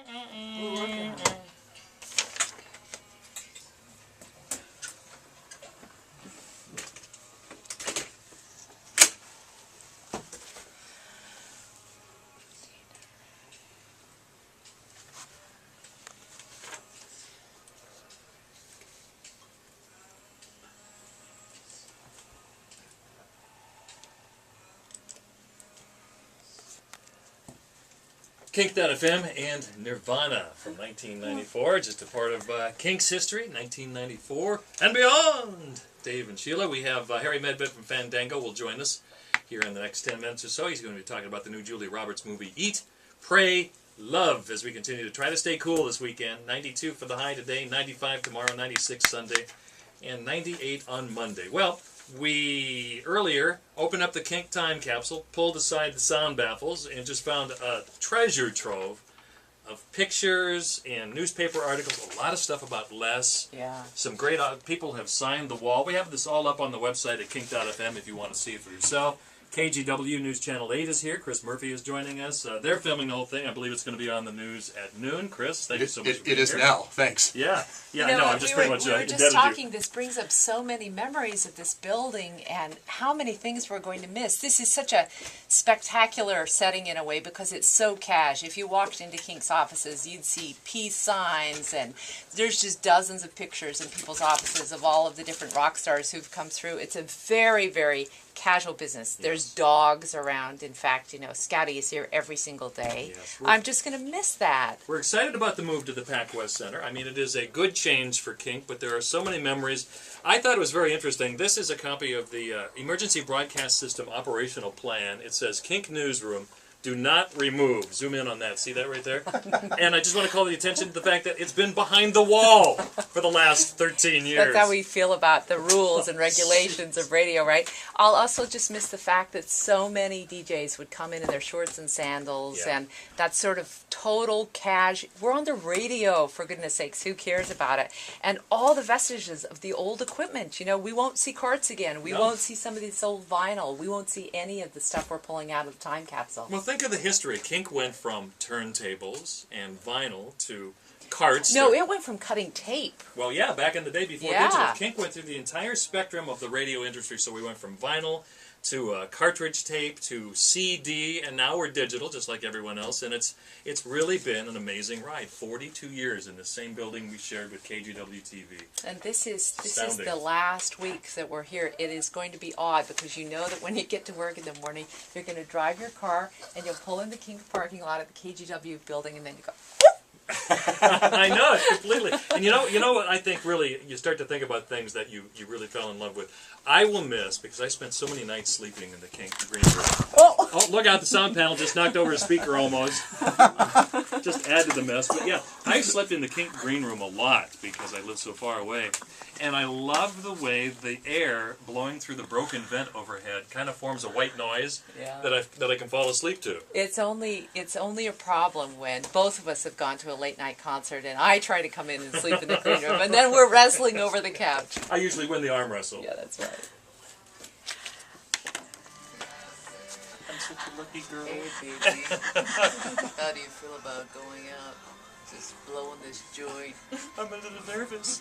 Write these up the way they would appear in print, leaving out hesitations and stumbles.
We're working on it. KINK.FM and Nirvana from 1994, just a part of KINK's history, 1994 and beyond. Dave and Sheila, we have Harry Medved from Fandango will join us here in the next 10 minutes or so. He's going to be talking about the new Julia Roberts movie, Eat, Pray, Love, as we continue to try to stay cool this weekend. 92 for the high today, 95 tomorrow, 96 Sunday, and 98 on Monday. Well, we earlier opened up the KINK time capsule, pulled aside the sound baffles, and just found a treasure trove of pictures and newspaper articles, a lot of stuff about Les. Yeah. Some great people have signed the wall. We have this all up on the website at kink.fm if you want to see it for yourself. KGW News Channel 8 is here. Chris Murphy is joining us. They're filming the whole thing. I believe it's going to be on the news at noon. Chris, thank you so much for being here. It is now. Thanks. Yeah. Yeah, You know, I know. I'm just pretty much we were indebted just to you. talking, this brings up so many memories of this building and how many things we're going to miss. This is such a spectacular setting in a way because it's so cash. If you walked into KINK's offices, you'd see peace signs, and there's just dozens of pictures in people's offices of all of the different rock stars who've come through. It's a very, very casual business. There's dogs around. In fact, you know, Scotty is here every single day. Yes, I'm just going to miss that. We're excited about the move to the Pac West Center. I mean, it is a good change for KINK, but there are so many memories. I thought it was very interesting. This is a copy of the Emergency Broadcast System Operational Plan. It says, KINK Newsroom, do not remove. Zoom in on that. See that right there? And I just want to call the attention to the fact that it's been behind the wall for the last 13 years. That's how we feel about the rules and regulations of radio, right? I'll also just miss the fact that so many DJs would come in their shorts and sandals, and that sort of total cash. We're on the radio, for goodness sakes. Who cares about it? And all the vestiges of the old equipment. You know, we won't see carts again. We won't see some of this old vinyl. We won't see any of the stuff we're pulling out of the time capsule. Well, think of the history. KINK went from turntables and vinyl to carts. No, it went from cutting tape. Well, yeah, back in the day before digital. KINK went through the entire spectrum of the radio industry. So we went from vinyl to cartridge tape to CD, and now we're digital, just like everyone else. And it's really been an amazing ride. 42 years in the same building we shared with KGW TV. And this is the last week that we're here. It is going to be odd because you know that when you get to work in the morning, you're going to drive your car and you'll pull in the KINK parking lot at the KGW building, and then you go, I know it completely. And you know what I think really, you start to think about things that you really fell in love with. I will miss, because I spent so many nights sleeping in the KINK green room. Oh, look out, the sound panel just knocked over a speaker almost. Just add to the mess. But yeah, I slept in the KINK green room a lot because I live so far away. And I love the way the air blowing through the broken vent overhead kind of forms a white noise that I can fall asleep to. It's only a problem when both of us have gone to a late night concert and I try to come in and sleep in the green room, and then we're wrestling over the couch. I usually win the arm wrestle. Yeah, that's right. I'm such a lucky girl. Hey, baby. How do you feel about going out? Just blowing this joint. I'm a little nervous.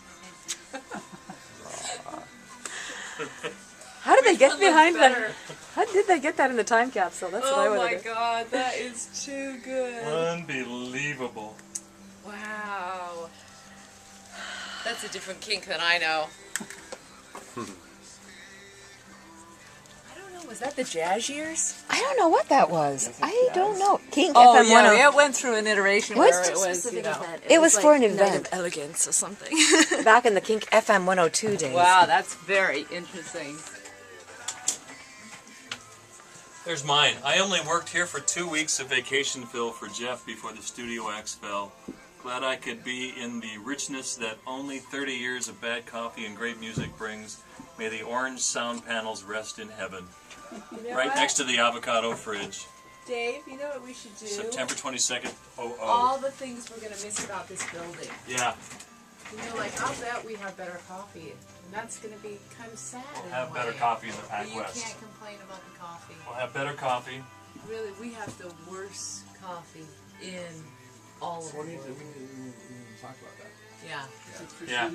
How did they get behind that? How did they get that in the time capsule? That's what I Oh wanted my to. God, that is too good. Unbelievable. Wow. That's a different KINK than I know. I don't know, was that the jazz years? I don't know what that was. I don't know. KINK Oh FM yeah, 10. it went through an iteration What? where it was, you know. It was for an Night event of Elegance or something. back in the KINK FM 102 days. Wow, that's very interesting. There's mine. I only worked here for 2 weeks of vacation fill for Jeff before the Studio X fell. Glad I could be in the richness that only 30 years of bad coffee and great music brings. May the orange sound panels rest in heaven. You know Right what? next to the avocado fridge. Dave, you know what we should do? September 22nd, 00. All the things we're going to miss about this building. Yeah. You know, like, I'll bet we have better coffee. And that's going to be kind of sad We'll in have a better way. coffee in the But Pac you West. can't complain about the coffee. We'll have better coffee. Really, we have the worst coffee in all of We them. need to talk about that. Yeah. Yeah.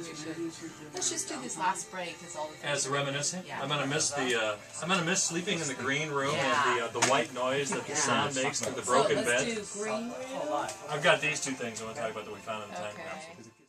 Let's just do this last break because all the things. As reminiscing, Yeah. I'm gonna miss the. I'm gonna miss sleeping in the green room Yeah. and the white noise that the sound makes through the So broken let's bed. do green room. I've got these two things I want to talk about that we found in the time Okay. capsule.